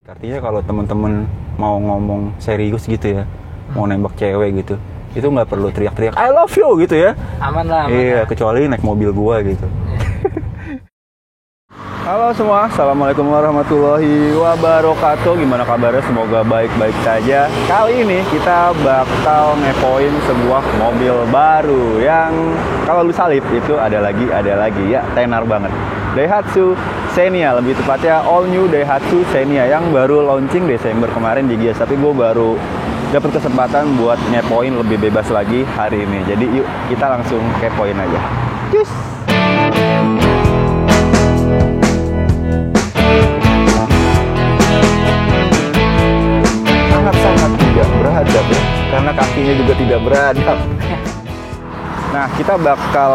Artinya kalau temen-temen mau ngomong serius gitu ya, mau nembak cewek gitu, itu nggak perlu teriak-teriak I love you gitu ya. Aman lah. Iya, kecuali naik mobil gua gitu. Halo semua, assalamualaikum warahmatullahi wabarakatuh. Gimana kabarnya? Semoga baik-baik saja. Kali ini kita bakal ngepoin sebuah mobil baru yang kalau lu salib itu ada lagi ya, tenar banget. Daihatsu Xenia, lebih tepatnya all new Daihatsu Xenia yang baru launching Desember kemarin di Gias. Tapi gue baru dapat kesempatan buat ngepoin lebih bebas lagi hari ini. Jadi yuk kita langsung kepoin aja. Cus! Sangat tidak beradab ya, karena kakinya juga tidak beradab. Nah, kita bakal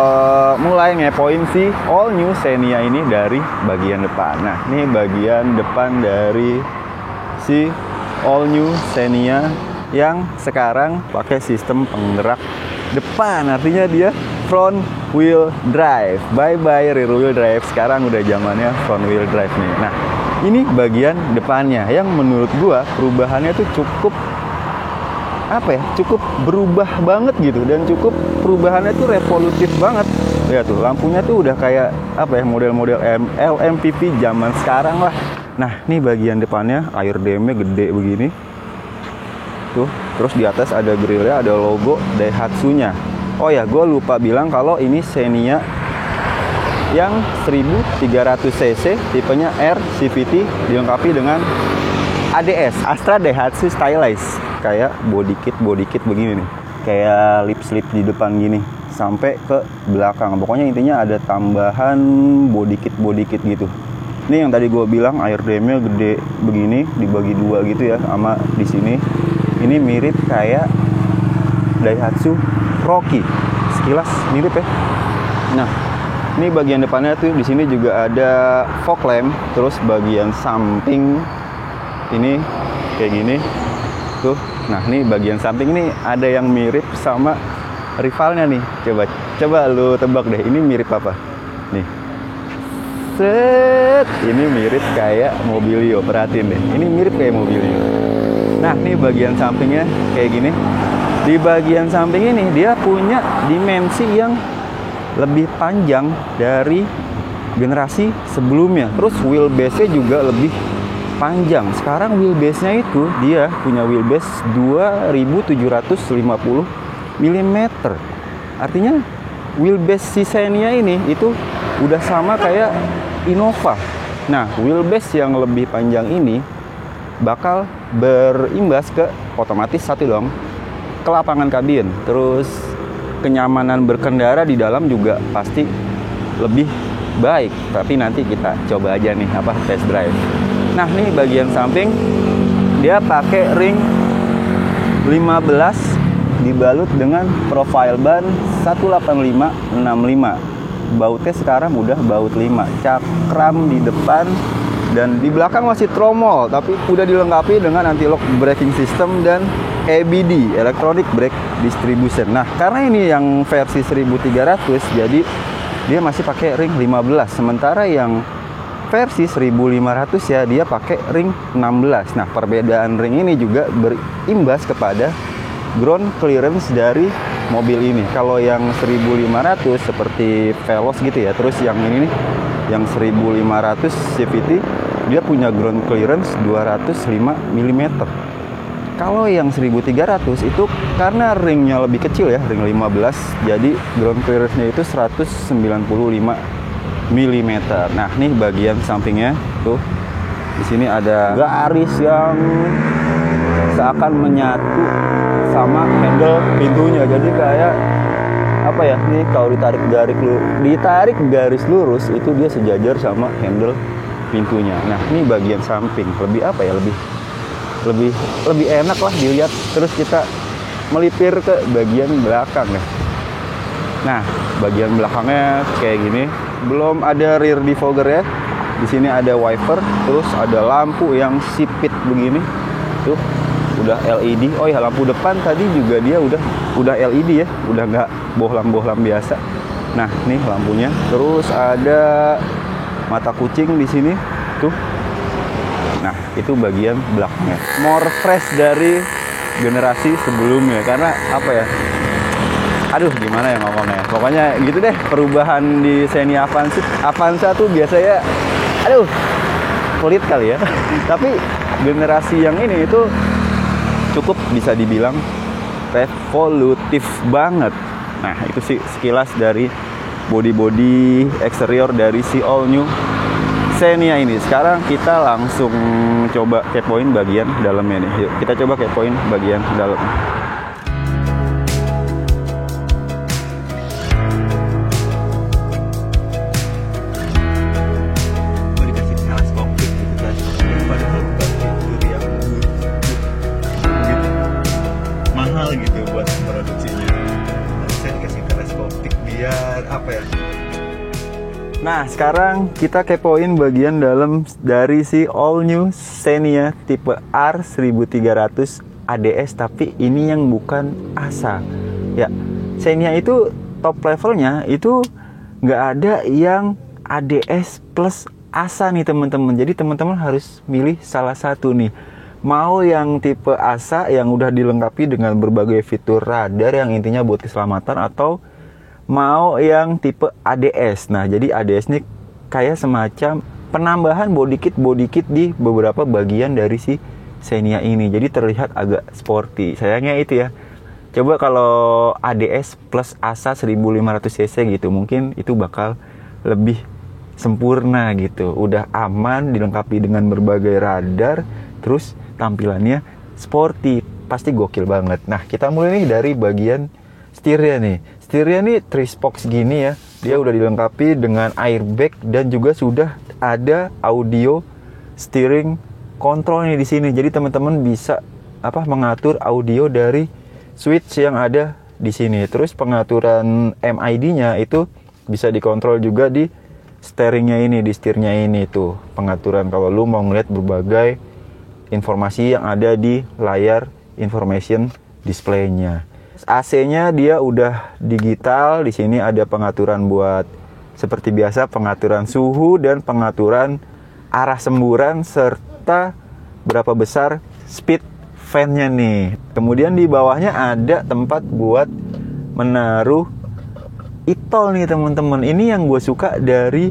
mulai ngepoin si all new Xenia ini dari bagian depan. Nah, ini bagian depan dari si all new Xenia yang sekarang pakai sistem penggerak depan. Artinya dia front wheel drive. Bye bye rear wheel drive. Sekarang udah zamannya front wheel drive nih. Nah, ini bagian depannya yang menurut gua perubahannya tuh cukup cukup berubah banget gitu, dan cukup perubahannya tuh revolutif banget. Lihat tuh, lampunya tuh udah kayak model-model LMPV zaman sekarang lah. Nah, ini bagian depannya aerodemnya gede begini. Tuh, terus di atas ada grillnya, ada logo Daihatsu-nya. Oh ya, gue lupa bilang kalau ini Xenia yang 1300 cc, tipenya R CVT, dilengkapi dengan ADS, Astra Daihatsu Stylize. Kayak body kit begini nih, kayak lip slip di depan gini sampai ke belakang. Pokoknya intinya ada tambahan body kit gitu. Ini yang tadi gue bilang aerodemnya gede begini, dibagi dua gitu ya, sama di sini. Ini mirip kayak Daihatsu Rocky, sekilas mirip ya. Nah, ini bagian depannya tuh di sini juga ada fog lamp, terus bagian samping ini kayak gini tuh. Nah, ini bagian samping ini ada yang mirip sama rivalnya nih. Coba lu tebak deh, ini mirip apa? Nih. Set, ini mirip kayak Mobilio, perhatiin deh. Ini mirip kayak Mobilio. Nah, ini bagian sampingnya kayak gini. Di bagian samping ini dia punya dimensi yang lebih panjang dari generasi sebelumnya. Terus wheelbase-nya juga lebih panjang. Sekarang wheelbase-nya itu dia punya wheelbase 2750 mm. Artinya wheelbase si Xenia ini itu udah sama kayak Innova. Nah, wheelbase yang lebih panjang ini bakal berimbas ke otomatis satu dong, ke lapangan kabin. Terus kenyamanan berkendara di dalam juga pasti lebih baik. Tapi nanti kita coba aja nih test drive. Nah, nih bagian samping dia pakai ring 15 dibalut dengan profile ban 18565. Bautnya sekarang udah baut 5. Cakram di depan dan di belakang masih tromol, tapi udah dilengkapi dengan anti-lock braking system dan EBD, Electronic Brake Distribution. Nah, karena ini yang versi 1300, jadi dia masih pakai ring 15. Sementara yang versi 1500 ya dia pakai ring 16. Nah, perbedaan ring ini juga berimbas kepada ground clearance dari mobil ini. Kalau yang 1500 seperti Veloz gitu ya, terus yang ini nih, yang 1500 CVT dia punya ground clearance 205 mm. Kalau yang 1300 itu karena ringnya lebih kecil ya, ring 15, jadi ground clearance-nya itu 195 mm. Nah, nih bagian sampingnya tuh. Di sini ada garis yang seakan menyatu sama handle pintunya. Jadi kayak nih kalau ditarik garis lurus itu dia sejajar sama handle pintunya. Nah, ini bagian samping lebih lebih enak lah dilihat. Terus kita melipir ke bagian belakang ya. Nah, bagian belakangnya kayak gini. Belum ada rear defogger ya. Di sini ada wiper, terus ada lampu yang sipit begini. Tuh, udah LED. Oh ya, lampu depan tadi juga dia udah LED ya, udah nggak bohlam-bohlam biasa. Nah, nih lampunya. Terus ada mata kucing di sini. Tuh. Nah, itu bagian belakangnya. More fresh dari generasi sebelumnya. Karena apa ya? Aduh, gimana ya ngomongnya. Pokoknya gitu deh, perubahan di Xenia Avanza tuh biasanya, aduh, pelit kali ya. Tapi generasi yang ini itu cukup bisa dibilang revolutif banget. Nah, itu sih sekilas dari body eksterior dari si all new Xenia ini. Sekarang kita langsung coba kepoin bagian dalamnya nih. Yuk, kita coba kepoin bagian dalam. Mahal gitu buat produksinya. Saya dikasih teleskopik biar apa ya? Nah, sekarang kita kepoin bagian dalam dari si all new Xenia tipe R1300 ADS, tapi ini yang bukan ASA. Ya, Xenia itu top levelnya itu nggak ada yang ADS plus ASA nih teman-teman. Jadi teman-teman harus milih salah satu nih. Mau yang tipe ASA yang udah dilengkapi dengan berbagai fitur radar yang intinya buat keselamatan, atau mau yang tipe ADS. Nah, jadi ADS ini kayak semacam penambahan body kit di beberapa bagian dari si Xenia ini. Jadi terlihat agak sporty. Sayangnya itu ya. Coba kalau ADS plus ASA 1500cc gitu, mungkin itu bakal lebih sempurna gitu. Udah aman, dilengkapi dengan berbagai radar, terus tampilannya sporty, pasti gokil banget. Nah, kita mulai nih dari bagian setirnya nih. Setirnya nih 3-spoke gini ya. Dia udah dilengkapi dengan airbag dan juga sudah ada audio steering control nih di sini. Jadi teman-teman bisa mengatur audio dari switch yang ada di sini. Terus pengaturan MID-nya itu bisa dikontrol juga di steeringnya ini, di setirnya ini tuh. Pengaturan kalau lu mau ngeliat berbagai informasi yang ada di layar information display-nya. AC-nya dia udah digital. Di sini ada pengaturan buat seperti biasa, pengaturan suhu dan pengaturan arah semburan serta berapa besar speed fan-nya nih. Kemudian di bawahnya ada tempat buat menaruh e-tol nih teman-teman. Ini yang gue suka dari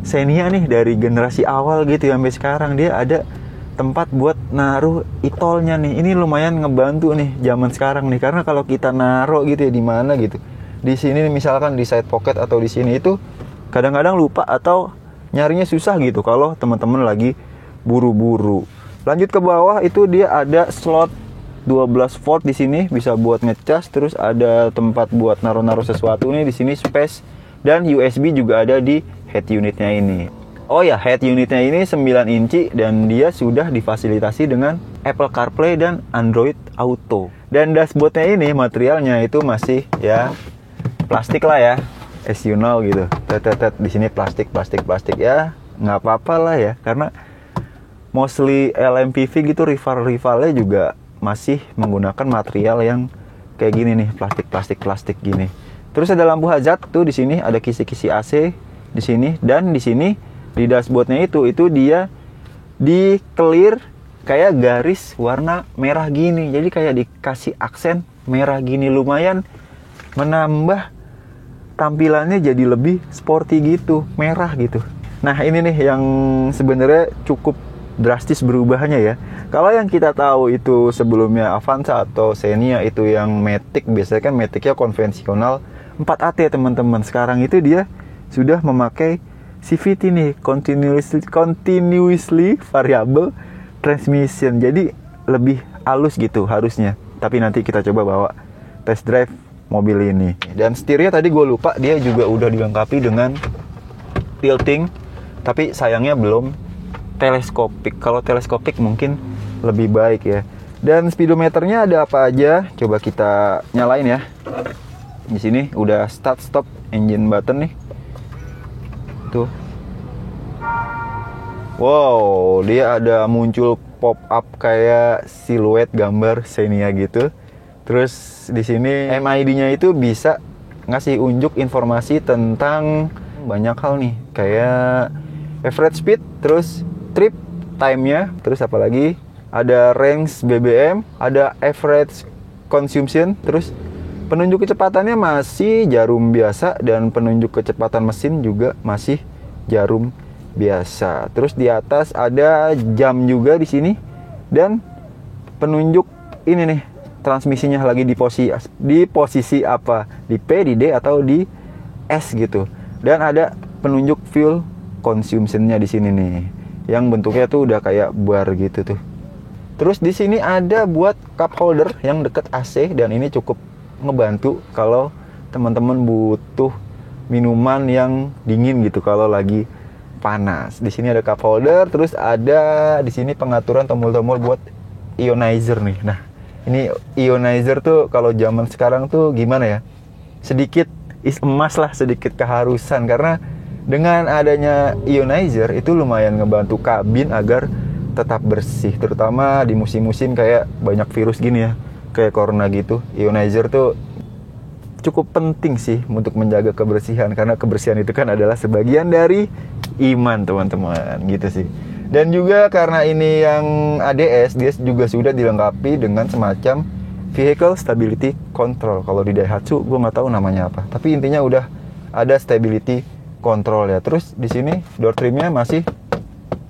Xenia nih, dari generasi awal gitu sampai sekarang dia ada tempat buat naruh e-tolnya nih. Ini lumayan ngebantu nih zaman sekarang nih, karena kalau kita naruh gitu ya di mana gitu, di sini misalkan di side pocket atau di sini, itu kadang-kadang lupa atau nyarinya susah gitu kalau teman-teman lagi buru-buru. Lanjut ke bawah itu dia ada slot 12 volt di sini, bisa buat ngecas. Terus ada tempat buat naruh-naruh sesuatu nih di sini, space, dan USB juga ada di head unitnya ini. Oh ya, head unitnya ini 9 inci dan dia sudah difasilitasi dengan Apple CarPlay dan Android Auto. Dan dashboardnya ini materialnya itu masih ya plastik lah ya, as you know gitu. Di sini plastik ya, nggak apa-apa lah ya, karena mostly LMPV gitu rivalnya juga masih menggunakan material yang kayak gini nih, plastik gini. Terus ada lampu hazard tuh di sini, ada kisi-kisi AC di sini, dan di sini di dashboardnya itu dia di clear kayak garis warna merah gini. Jadi kayak dikasih aksen merah gini, lumayan menambah tampilannya jadi lebih sporty gitu, merah gitu. Nah, ini nih yang sebenarnya cukup drastis berubahnya ya. Kalau yang kita tahu itu sebelumnya Avanza atau Xenia itu yang Matic, biasanya kan Maticnya konvensional 4AT teman-teman. Sekarang itu dia sudah memakai CVT nih, continuously variable transmission. Jadi lebih halus gitu harusnya. Tapi nanti kita coba bawa test drive mobil ini. Dan setirnya tadi gue lupa, dia juga udah dilengkapi dengan tilting, tapi sayangnya belum teleskopik. Kalau teleskopik mungkin lebih baik ya. Dan speedometernya ada apa aja? Coba kita nyalain ya. Di sini udah start stop engine button nih. Tuh. Wow, dia ada muncul pop up kayak siluet gambar Xenia gitu. Terus di sini MID-nya itu bisa ngasih unjuk informasi tentang banyak hal nih, kayak average speed, terus trip, time-nya. Terus apalagi ada range BBM, ada average consumption. Terus penunjuk kecepatannya masih jarum biasa, dan penunjuk kecepatan mesin juga masih jarum biasa. Terus di atas ada jam juga di sini, dan penunjuk ini nih, transmisinya lagi di posisi apa? Di P, di D, atau di S gitu. Dan ada penunjuk fuel consumption-nya di sini nih, yang bentuknya tuh udah kayak bar gitu tuh. Terus di sini ada buat cup holder yang deket AC, dan ini cukup ngebantu kalau teman-teman butuh minuman yang dingin gitu kalau lagi panas. Di sini ada cup holder, terus ada di sini pengaturan tombol-tombol buat ionizer nih. Nah, ini ionizer tuh kalau zaman sekarang tuh gimana ya? Sedikit emas lah, sedikit keharusan, karena dengan adanya ionizer itu lumayan ngebantu kabin agar tetap bersih, terutama di musim-musim kayak banyak virus gini ya, kayak corona gitu. Ionizer tuh cukup penting sih untuk menjaga kebersihan, karena kebersihan itu kan adalah sebagian dari iman, teman-teman, gitu sih. Dan juga karena ini yang ADS, dia juga sudah dilengkapi dengan semacam Vehicle Stability Control. Kalau di Daihatsu gue nggak tahu namanya apa, tapi intinya udah ada stability control ya. Terus di sini door trimnya masih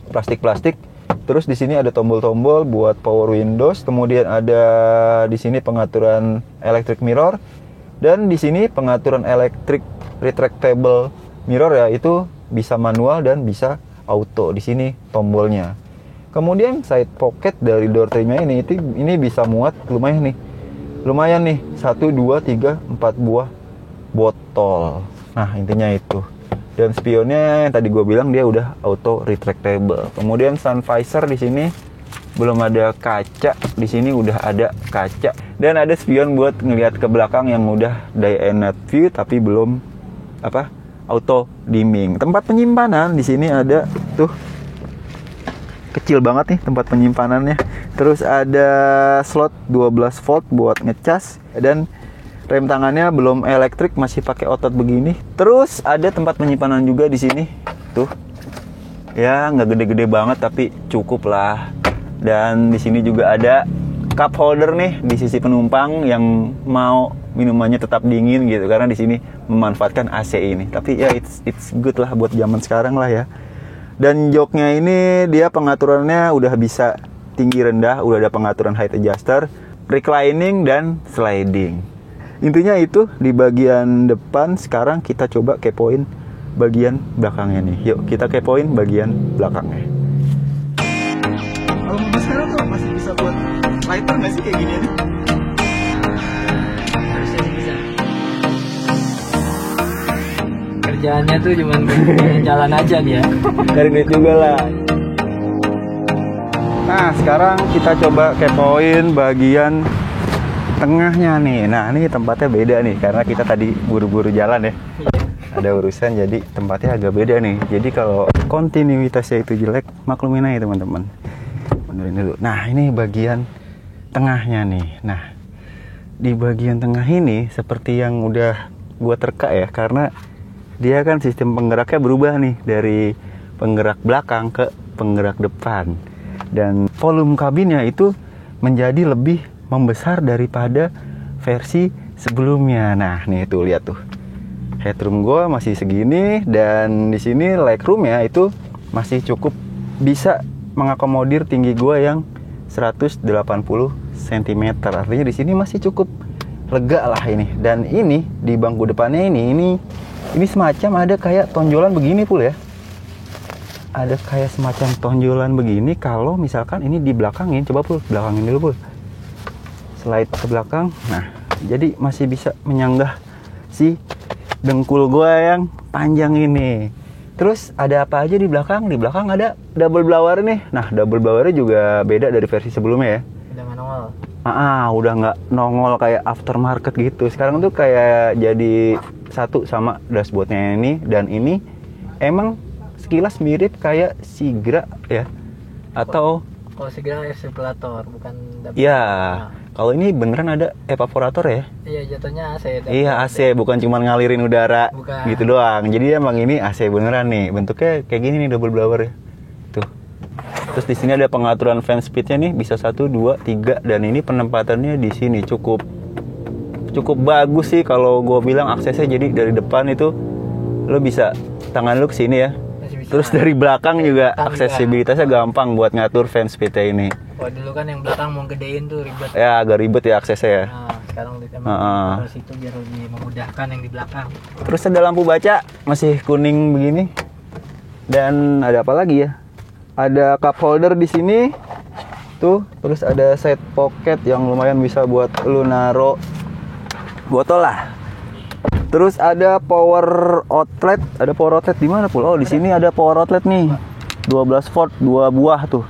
plastik-plastik. Terus di sini ada tombol-tombol buat power windows, kemudian ada di sini pengaturan electric mirror, dan di sini pengaturan electric retractable mirror ya, itu bisa manual dan bisa auto. Di sini tombolnya. Kemudian side pocket dari door trimnya ini bisa muat lumayan nih 1, 2, 3, 4 buah botol. Nah, intinya itu. Dan spionnya yang tadi gue bilang dia udah auto retractable. Kemudian sun visor di sini belum ada kaca, di sini udah ada kaca. Dan ada spion buat ngelihat ke belakang yang udah day and night view tapi belum auto dimming. Tempat penyimpanan di sini ada tuh, kecil banget nih tempat penyimpanannya. Terus ada slot 12 volt buat ngecas, dan rem tangannya belum elektrik, masih pakai otot begini. Terus ada tempat penyimpanan juga di sini tuh. Ya, nggak gede-gede banget tapi cukup lah. Dan di sini juga ada cup holder nih di sisi penumpang yang mau minumannya tetap dingin gitu, karena di sini memanfaatkan AC ini. Tapi ya it's good lah buat zaman sekarang lah ya. Dan joknya ini dia pengaturannya udah bisa tinggi rendah, udah ada pengaturan height adjuster, reclining dan sliding. Intinya itu di bagian depan. Sekarang kita coba kepoin bagian belakangnya nih. Yuk kita kepoin bagian belakangnya. Kalau mobil sekarang tuh masih bisa buat lighter nggak sih kayak gini nih? Kerjaannya tuh cuman jalan aja dia. Cari duit juga lah. Nah, sekarang kita coba kepoin bagian tengahnya nih. Nah, ini tempatnya beda nih, karena kita tadi buru-buru jalan ya. Ada urusan, jadi tempatnya agak beda nih. Jadi kalau kontinuitasnya itu jelek, maklumin aja teman-teman. Benerin dulu. Nah, ini bagian tengahnya nih. Nah, di bagian tengah ini seperti yang udah gua terka ya, karena dia kan sistem penggeraknya berubah nih dari penggerak belakang ke penggerak depan, dan volume kabinnya itu menjadi lebih membesar daripada versi sebelumnya. Nah, nih tuh lihat tuh, headroom gua masih segini, dan di sini legroomnya itu masih cukup bisa mengakomodir tinggi gua yang 180 cm. Artinya di sini masih cukup lega lah ini. Dan ini di bangku depannya ini semacam ada kayak tonjolan begini Pul ya. Ada kayak semacam tonjolan begini kalau misalkan ini di belakangin. Coba Pul, belakangin dulu Pul. Slide ke belakang. Nah, jadi masih bisa menyanggah si dengkul gua yang panjang ini. Terus ada apa aja di belakang? Di belakang ada double blower nih. Nah, double blowernya juga beda dari versi sebelumnya ya. Udah nggak nongol. Udah nggak nongol kayak aftermarket gitu. Sekarang tuh kayak jadi satu sama dashboardnya ini, dan ini emang sekilas mirip kayak Sigra ya, atau kalau Sigra air circulator bukan double. Iya. Kalau ini beneran ada evaporator ya? Iya, jatuhnya AC. Iya, AC, bukan cuma ngalirin udara gitu doang. Jadi emang ini AC beneran nih. Bentuknya kayak gini nih double blower ya. Tuh. Terus di sini ada pengaturan fan speednya nih, bisa 1, 2, 3, dan ini penempatannya di sini cukup bagus sih kalau gue bilang. Aksesnya jadi dari depan itu lo bisa tangan lo ke sini ya. Masih bisa. Terus dari belakang juga Belakang aksesibilitasnya gampang buat ngatur fan speednya ini. Wah, dulu kan yang belakang mau gedein tuh ribet. Ya agak ribet ya aksesnya ya. Nah, sekarang emang terus itu biar lebih memudahkan yang di belakang. Terus ada lampu baca masih kuning begini. Dan ada apa lagi ya? Ada cup holder di sini. Tuh, terus ada side pocket yang lumayan bisa buat lu naro botol lah. Terus ada power outlet. Ada power outlet di mana, Pul? Oh, di sini ada power outlet nih. 12 volt 2 buah tuh.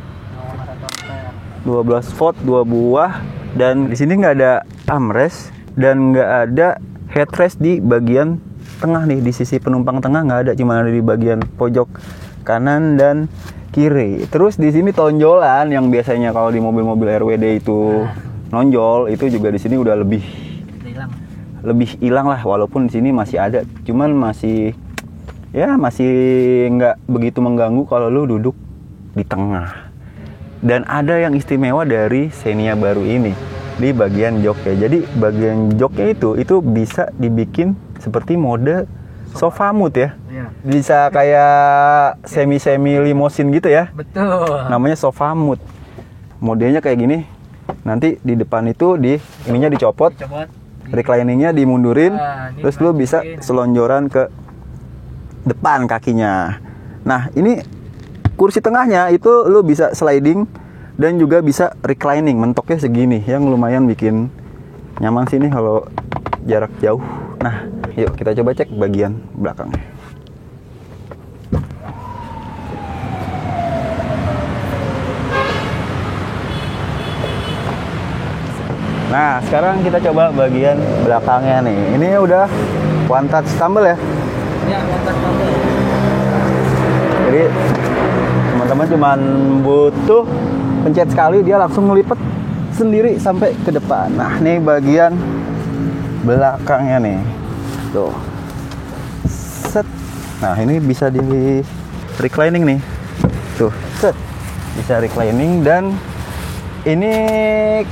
12 volt 2 buah, dan di sini nggak ada armrest dan nggak ada headrest di bagian tengah nih, di sisi penumpang tengah nggak ada, cuma ada di bagian pojok kanan dan kiri. Terus di sini tonjolan yang biasanya kalau di mobil-mobil RWD itu nonjol, itu juga di sini udah lebih hilang lah, walaupun di sini masih ada, cuman masih nggak begitu mengganggu kalau lu duduk di tengah. Dan ada yang istimewa dari Xenia baru ini di bagian joknya. Jadi bagian joknya itu bisa dibikin seperti mode sofa mood ya. Iya. Bisa kayak semi limosin gitu ya. Betul. Namanya sofa mood. Modenya kayak gini. Nanti di depan itu ininya dicopot. Recliningnya dimundurin. Terus lu bisa selonjoran ke depan kakinya. Nah, ini kursi tengahnya itu lu bisa sliding dan juga bisa reclining, mentoknya segini yang lumayan bikin nyaman sini kalau jarak jauh. Nah, yuk kita coba cek bagian belakangnya. Nah, sekarang kita coba bagian belakangnya nih. Ini udah one touch tumble ya? Ya, one touch tumble. Jadi teman-teman cuman butuh pencet sekali, dia langsung ngelipet sendiri sampai ke depan. Nah, ini bagian belakangnya nih. Tuh. Set. Nah, ini bisa di reclining nih. Tuh, set. Bisa reclining, dan ini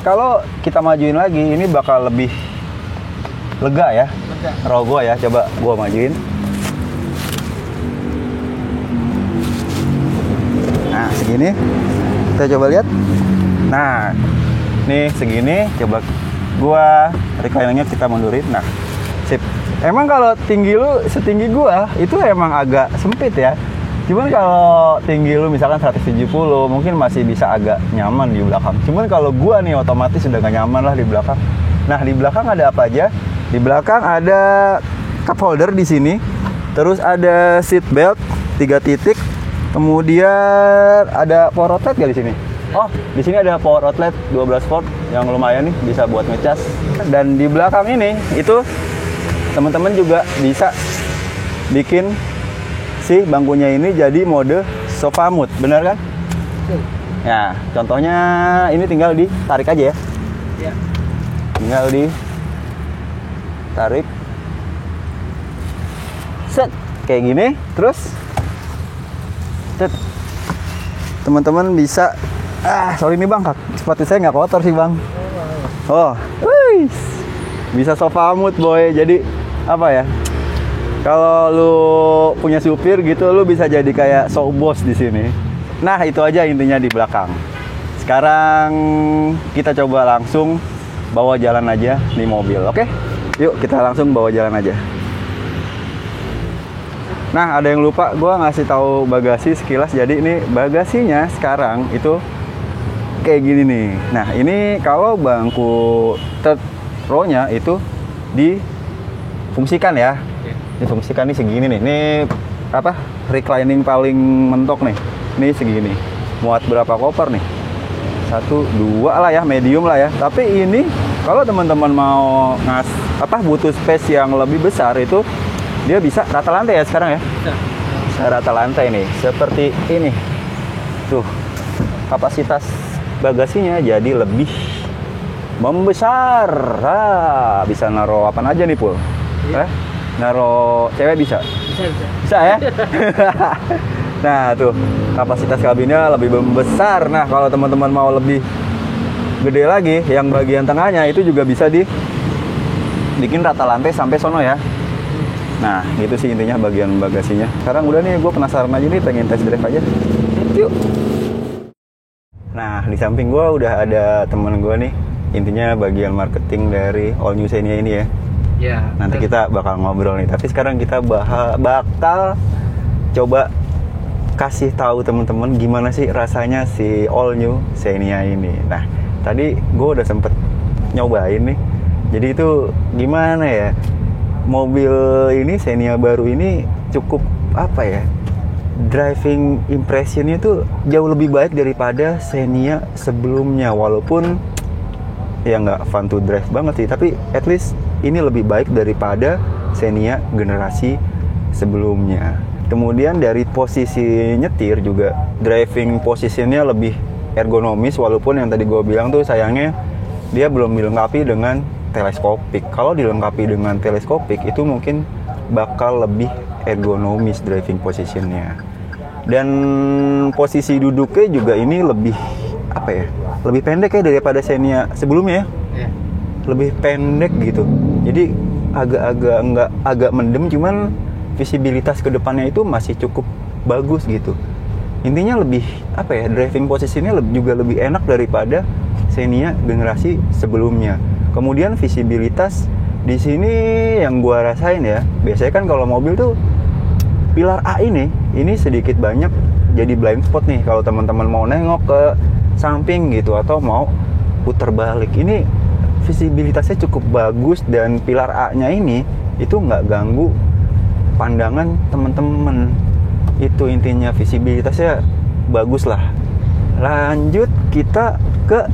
kalau kita majuin lagi ini bakal lebih lega ya. Rogo ya, coba gua majuin. Nah, segini. Kita coba lihat. Nah, nih segini. Coba gua recliningnya kita mundurin. Nah, sip. Emang kalau tinggi lu setinggi gua itu emang agak sempit ya. Cuman kalau tinggi lu misalkan 170 mungkin masih bisa agak nyaman di belakang. Cuman kalau gua nih otomatis sudah gak nyaman lah di belakang. Nah, di belakang ada apa aja? Di belakang ada cup holder di sini. Terus ada seat belt 3 titik. Kemudian ada power outlet nggak di sini? Oh, di sini ada power outlet 12 volt yang lumayan nih, bisa buat ngecas. Dan di belakang ini itu teman-teman juga bisa bikin si bangkunya ini jadi mode sofa mood, benar kan? Ya, contohnya ini tinggal ditarik aja ya. Iya. Tinggal ditarik. Set, kayak gini, terus teman-teman bisa sorry nih bang, sepatu saya nggak kotor sih bang. Oh, bisa sofa mood boy. Jadi apa ya, kalau lu punya supir gitu, lu bisa jadi kayak show boss di sini. Nah, itu aja intinya di belakang. Sekarang kita coba langsung bawa jalan aja di mobil, oke? Yuk kita langsung bawa jalan aja. Nah, ada yang lupa, gue ngasih tahu bagasi sekilas. Jadi ini bagasinya sekarang itu kayak gini nih. Nah, ini kalau bangku third row-nya itu difungsikan ya. Difungsikan nih segini nih. Ini apa? Reclining paling mentok nih. Ini segini. Muat berapa koper nih? 1, 2 lah ya, medium lah ya. Tapi ini kalau teman-teman mau butuh space yang lebih besar itu dia bisa rata lantai ya sekarang ya. Bisa rata lantai nih, seperti ini. Tuh, kapasitas bagasinya jadi lebih membesar. Bisa naro apa aja nih, Pul? Naro cewek bisa? Bisa. Bisa ya? Nah tuh kapasitas kabinnya lebih besar. Nah kalau teman-teman mau lebih gede lagi, yang bagian tengahnya itu juga bisa dibikin rata lantai sampai sono ya. Nah gitu sih intinya bagian bagasinya. Sekarang udah nih, gue penasaran aja nih, pengen test drive aja. Yuk. Nah di samping gue udah ada temen gue nih, intinya bagian marketing dari All New Xenia ini ya. Ya. Nanti kita bakal ngobrol nih. Tapi sekarang kita bakal coba kasih tahu teman-teman gimana sih rasanya si All New Xenia ini. Nah, tadi gue udah sempet nyobain nih. Jadi itu gimana ya? Mobil ini Xenia baru ini cukup apa ya? Driving impressionnya tuh jauh lebih baik daripada Xenia sebelumnya. Walaupun ya nggak fun to drive banget sih, tapi at least ini lebih baik daripada Xenia generasi sebelumnya. Kemudian dari posisi nyetir juga, driving positionnya lebih ergonomis, walaupun yang tadi gue bilang tuh sayangnya dia belum dilengkapi dengan teleskopik. Kalau dilengkapi dengan teleskopik itu mungkin bakal lebih ergonomis driving positionnya. Dan posisi duduknya juga ini lebih apa ya? Lebih pendek ya daripada Xenia sebelumnya ya. Lebih pendek gitu. Jadi agak mendem, cuman visibilitas ke depannya itu masih cukup bagus gitu. Intinya lebih apa ya, driving posisinya juga lebih enak daripada Xenia generasi sebelumnya. Kemudian visibilitas di sini yang gua rasain ya, biasanya kan kalau mobil tuh pilar A ini sedikit banyak jadi blind spot nih kalau teman-teman mau nengok ke samping gitu atau mau putar balik. Ini visibilitasnya cukup bagus dan pilar A-nya ini itu nggak ganggu pandangan teman-teman. Itu intinya, visibilitasnya bagus lah. Lanjut kita ke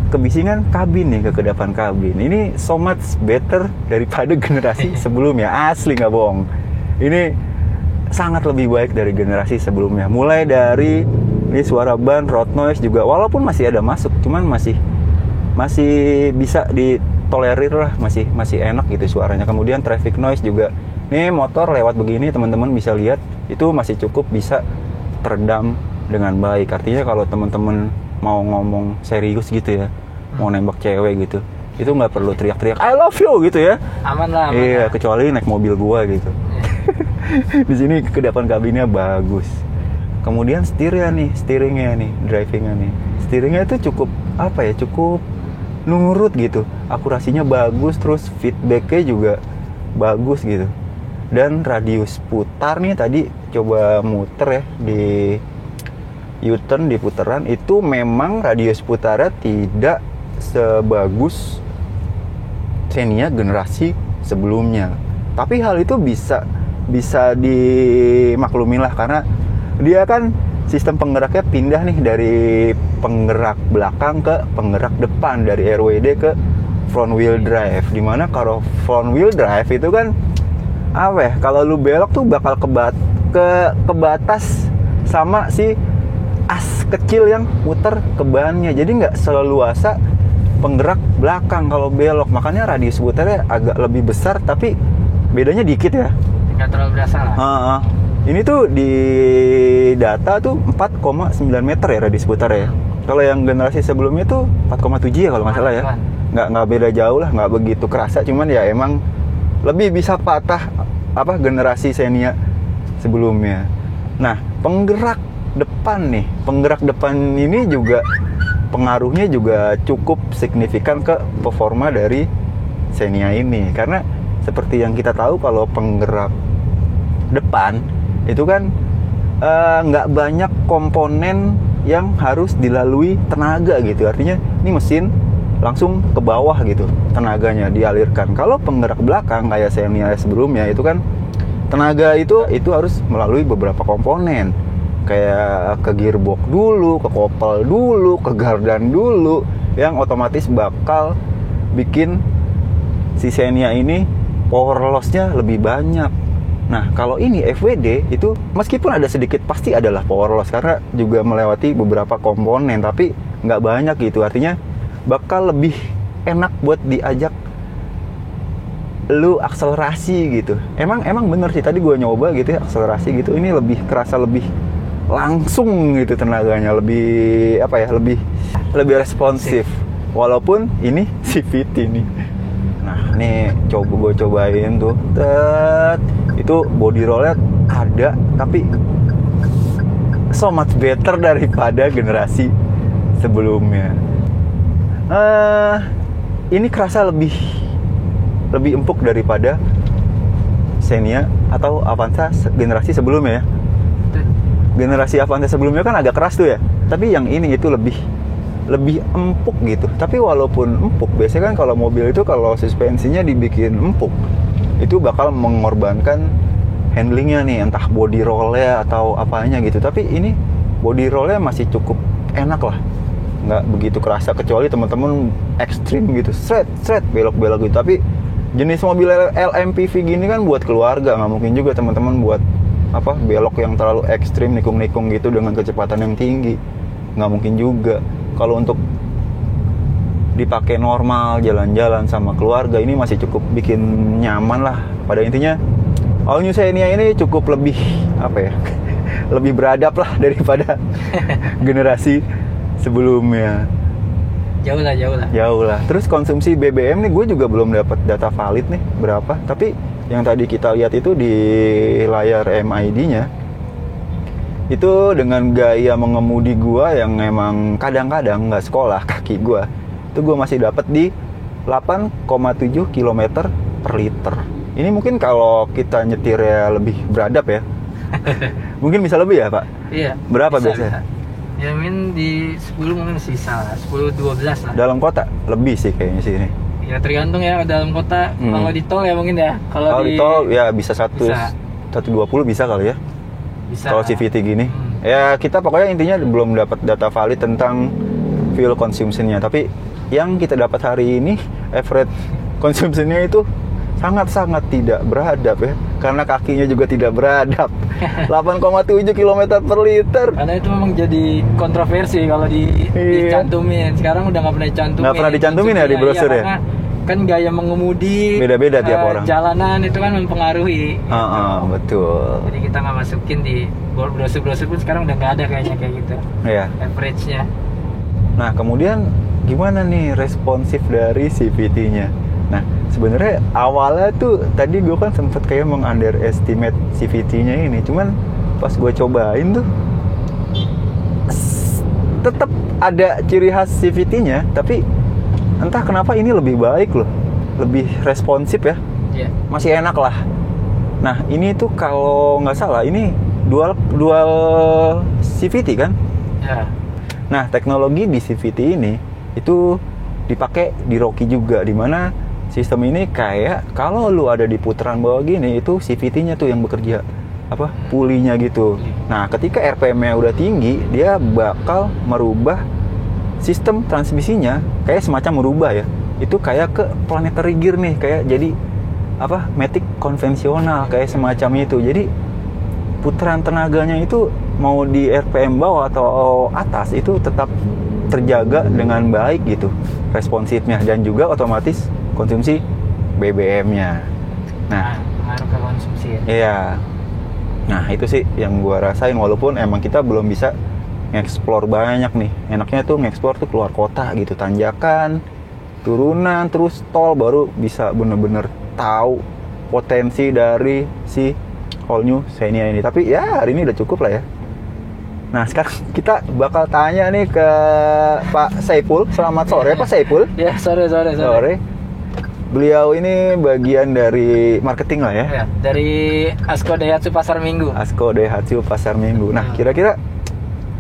kebisingan kabin nih, ke kedepan kabin. Ini so much better daripada generasi sebelumnya. Asli nggak bohong. Ini sangat lebih baik dari generasi sebelumnya. Mulai dari ini suara ban, road noise juga, walaupun masih ada masuk, cuman masih bisa ditolerir lah, masih enak gitu suaranya. Kemudian traffic noise juga, nih motor lewat begini teman-teman bisa lihat itu masih cukup bisa teredam dengan baik. Artinya kalau teman-teman mau ngomong serius gitu ya, mau nembak cewek gitu, itu nggak perlu teriak-teriak I love you gitu ya. Aman lah. Iya, kecuali naik mobil gua gitu. Di sini ke depan kabinnya bagus. Kemudian steeringnya nih, drivingnya nih. Steeringnya itu cukup apa ya? Cukup nurut gitu. Akurasinya bagus, terus feedbacknya juga bagus gitu. Dan radius putar nih tadi coba muter ya di U-turn, di putaran itu memang radius putarnya tidak sebagus Xenia generasi sebelumnya. Tapi hal itu bisa dimaklumin lah, karena dia kan sistem penggeraknya pindah nih dari penggerak belakang ke penggerak depan, dari RWD ke front wheel drive. Dimana kalau front wheel drive itu kan apa ya, kalau lu belok tuh bakal ke batas sama si as kecil yang muter ke bannya, jadi nggak seleluasa penggerak belakang kalau belok. Makanya radius putarnya agak lebih besar, tapi bedanya dikit ya, nggak terlalu berasa lah. Ini tuh di data tuh 4,9 meter ya radius putar ya. Kalau yang generasi sebelumnya tuh 4,7 ya kalau nggak salah ya. Nggak beda jauh lah, nggak begitu kerasa. Cuman ya emang lebih bisa patah apa generasi Xenia sebelumnya. Nah, penggerak depan ini juga pengaruhnya juga cukup signifikan ke performa dari Xenia ini. Karena seperti yang kita tahu kalau penggerak depan itu kan nggak banyak komponen yang harus dilalui tenaga gitu. Artinya ini mesin langsung ke bawah gitu, tenaganya dialirkan. Kalau penggerak belakang kayak Xenia sebelumnya itu kan tenaga itu harus melalui beberapa komponen, kayak ke gearbox dulu, ke kopel dulu, ke gardan dulu, yang otomatis bakal bikin si Xenia ini power loss-nya lebih banyak. Nah, kalau ini FWD itu meskipun ada sedikit pasti adalah power loss karena juga melewati beberapa komponen, tapi nggak banyak gitu. Artinya bakal lebih enak buat diajak lu akselerasi gitu. Emang bener sih tadi gue nyoba gitu ya, akselerasi gitu. Ini lebih kerasa lebih langsung gitu tenaganya, lebih apa ya, lebih responsif. Walaupun ini CVT nih. Nah, nih gue cobain tuh. Itu body rollnya ada, tapi so much better daripada generasi sebelumnya. Ini kerasa lebih empuk daripada Xenia atau Avanza generasi sebelumnya ya. Generasi Avanza sebelumnya kan agak keras tuh ya, tapi yang ini itu lebih empuk gitu. Tapi walaupun empuk, biasanya kan kalau mobil itu kalau suspensinya dibikin empuk, itu bakal mengorbankan handlingnya nih, entah body rollnya atau apanya gitu. Tapi ini body rollnya masih cukup enak lah, nggak begitu kerasa, kecuali teman-teman ekstrim gitu, straight belok-belok gitu. Tapi jenis mobil LMPV gini kan buat keluarga, nggak mungkin juga teman-teman buat apa belok yang terlalu ekstrim, nikung-nikung gitu dengan kecepatan yang tinggi, nggak mungkin juga. Kalau untuk dipakai normal jalan-jalan sama keluarga, ini masih cukup bikin nyaman lah. Pada intinya All New Xenia ini cukup lebih apa ya, lebih beradab lah daripada generasi sebelumnya. Jauh lah. Terus konsumsi BBM nih, gue juga belum dapat data valid nih berapa. Tapi yang tadi kita lihat itu di layar MID-nya, itu dengan gaya mengemudi gue yang emang kadang-kadang nggak sekolah kaki gue, itu gue masih dapat di 8,7 km per liter. Ini mungkin kalau kita nyetirnya lebih beradab ya, mungkin bisa lebih ya Pak? Iya. Berapa bisa, biasanya? Ya mungkin di 10 mungkin sisa 10-12 lah. Dalam kota lebih sih kayaknya sih ini. Ya tergantung ya dalam kota. Kalau di tol ya mungkin ya. Kalau di tol ya bisa 120 bisa kali ya. Bisa. Kalau CVT gini. Ya kita pokoknya intinya belum dapat data valid tentang fuel consumption-nya. Tapi yang kita dapat hari ini average consumption-nya itu sangat-sangat tidak beradab ya. Karena kakinya juga tidak beradab. 8,7 km per liter. Karena itu memang jadi kontroversi kalau dicantumin. Sekarang udah nggak pernah dicantumin. Nggak pernah dicantumin ya di brosur ya? Kan gaya mengemudi beda-beda tiap orang. Jalanan itu kan mempengaruhi. Betul. Jadi kita nggak masukin di brosur-brosur pun sekarang udah nggak ada kayaknya kayak gitu. Iya. Average-nya. Nah kemudian gimana nih responsif dari CVT-nya? Nah sebenarnya awalnya tuh tadi gue kan sempet kayak meng-underestimate CVT-nya ini. Cuman pas gue cobain tuh tetap ada ciri khas CVT-nya, tapi entah kenapa ini lebih baik loh, lebih responsif ya. Yeah. Masih enak lah. Nah ini tuh kalau nggak salah ini dual CVT kan? Yeah. Nah teknologi di CVT ini itu dipakai di Rocky juga, dimana sistem ini kayak kalau lu ada di putaran bawah gini, itu CVT-nya tuh yang bekerja apa pulinya gitu. Nah ketika RPM-nya udah tinggi, dia bakal merubah sistem transmisinya, kayak semacam merubah ya, itu kayak ke planetary gear nih, kayak jadi apa matic konvensional kayak semacam itu. Jadi putaran tenaganya itu mau di RPM bawah atau atas itu tetap terjaga dengan baik gitu responsifnya, dan juga otomatis konsumsi BBM-nya. Nah, ngaruh ke konsumsi ya. Iya. Nah, itu sih yang gua rasain, walaupun emang kita belum bisa nge-explore banyak nih. Enaknya tuh nge-explore tuh keluar kota gitu, tanjakan, turunan, terus tol, baru bisa bener-bener tahu potensi dari si All New Xenia ini. Tapi ya hari ini udah cukup lah ya. Nah sekarang kita bakal tanya nih ke Pak Saiful. Selamat sore Pak Saiful. Ya sore. Beliau ini bagian dari marketing lah ya. Ya, dari Asko Daihatsu Pasar Minggu. Asko Daihatsu Pasar Minggu. Nah kira-kira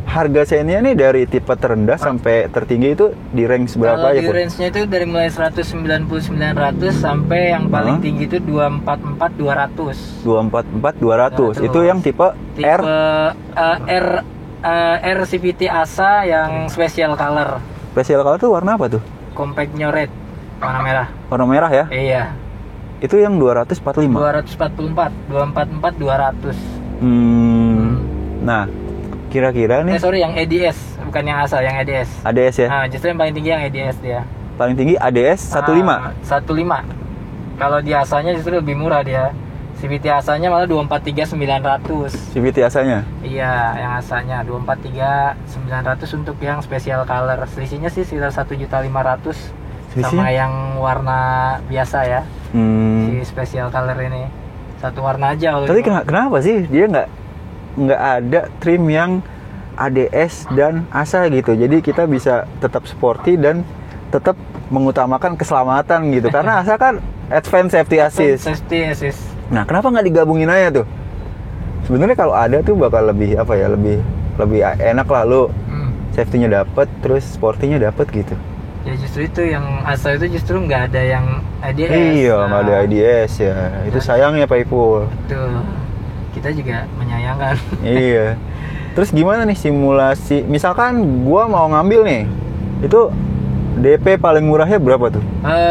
harga Xenia nih dari tipe terendah sampai tertinggi itu di range berapa ya? Kalau di range-nya itu dari mulai 199.900 sampai yang paling tinggi itu 244.200. 244.200. Itu yang tipe R CVT ASA yang special color. Special color tuh warna apa tuh? Compact Nyoret, warna merah. Warna merah ya? Iya. Itu yang 245. 244, 244, 200. Nah, kira-kira nih. Sorry, yang ADS, bukan yang ASA, yang ADS. ADS ya? Nah, justru yang paling tinggi yang ADS dia. Paling tinggi ADS 15. 15. Kalau di ASA-nya justru lebih murah dia. CVT asanya malah 243.900. CVT asanya. Iya, yang asanya 243.900 untuk yang special color. Selisihnya sih sekitar 1.500.000 sama Selisihnya? yang warna biasa ya. Si special color ini satu warna aja. Tapi kenapa sih dia nggak ada trim yang ADS dan ASA gitu? Jadi kita bisa tetap sporty dan tetap mengutamakan keselamatan gitu. Karena ASA kan Advanced Safety Assist. Safety assist. Nah, kenapa nggak digabungin aja tuh? Sebenarnya kalau ada tuh bakal lebih apa ya, lebih enak lah, lo safety-nya dapet, terus sporty-nya dapet gitu. Ya justru itu yang ASA itu justru nggak ada yang IDS. Iya, nggak ada IDS ya. Itu sayangnya Pak Ipul. Tuh, kita juga menyayangkan. Iya. Terus gimana nih simulasi? Misalkan gua mau ngambil nih, itu DP paling murahnya berapa tuh?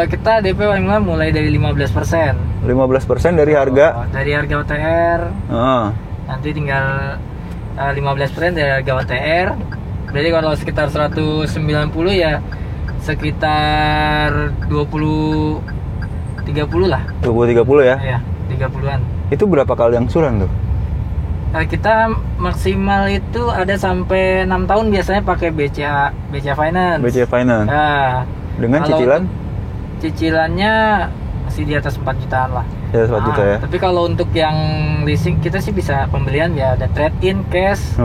Kita DP paling murah mulai dari 15%. 15% dari harga. Dari harga OTR. Nanti tinggal 15% dari harga OTR. Jadi kalau sekitar 190 ya sekitar 20-30 lah. 20-30 ya? Iya, 30-an. Itu berapa kali angsuran tuh? Kita maksimal itu ada sampai 6 tahun biasanya pakai BCA Finance. BCA Finance. Nah, dengan kalau cicilan? Cicilannya masih di atas 4 jutaan lah. Di atas 4 juta ya. Tapi kalau untuk yang leasing kita sih bisa pembelian ya ada trade-in, cash,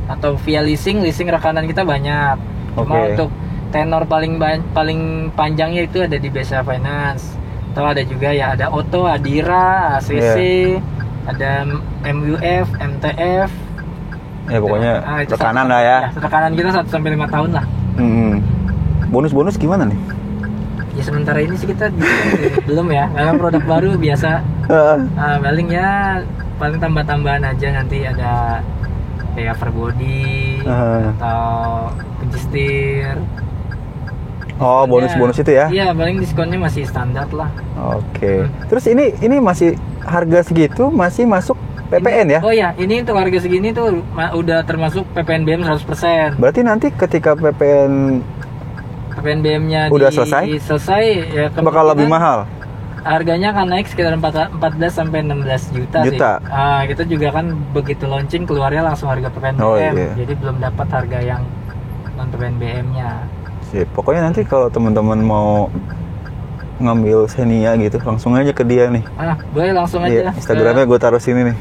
atau via leasing rekanan kita banyak. Cuma untuk tenor paling panjangnya itu ada di BCA Finance. Atau ada juga ya ada Auto, Adira, ACC, ada MUF, MTF. Ya pokoknya rekanan lah ya. Rekanan kita 1-5 tahun lah. Bonus-bonus gimana nih? Ya sementara ini sih kita belum ya, karena produk baru biasa. Paling tambah-tambahan aja, nanti ada kayak upper body atau kunci setir. Oh, bonus-bonus itu ya? Iya, paling diskonnya masih standar lah. Oke. Terus ini masih harga segitu masih masuk PPN ya? Oh ya, ini untuk harga segini tuh udah termasuk PPNBM 100%. Berarti nanti ketika PPNBM-nya udah selesai ya bakal lebih mahal. Harganya akan naik sekitar 14 sampai 16 juta sih. Kita juga kan begitu launching keluarnya langsung harga PPNBM. Jadi belum dapat harga yang non PPNBM-nya. Pokoknya nanti kalau teman-teman mau ngambil Xenia gitu, langsung aja ke dia nih. Boleh langsung aja. Instagramnya gue taruh sini nih.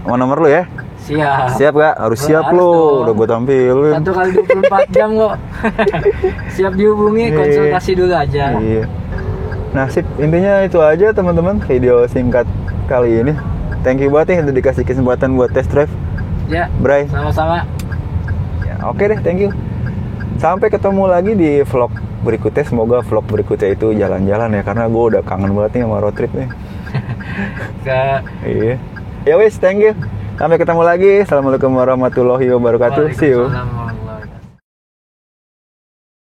Mau nomor lu ya? Siap. Siap gak? Harus siap lu. Udah gue tampilin. 1 kali 24 jam kok. Siap dihubungi, konsultasi dulu aja. Iya. Nah sip, intinya itu aja teman-teman video singkat kali ini. Thank you banget nih udah dikasih kesempatan buat test drive. Ya, Bray. sama-sama. Ya, oke deh, thank you. Sampai ketemu lagi di vlog berikutnya. Semoga vlog berikutnya itu jalan-jalan ya, karena gue udah kangen banget nih sama road trip nih. Iya. Ya wis, thank you. Sampai ketemu lagi. Assalamualaikum warahmatullahi wabarakatuh. See you.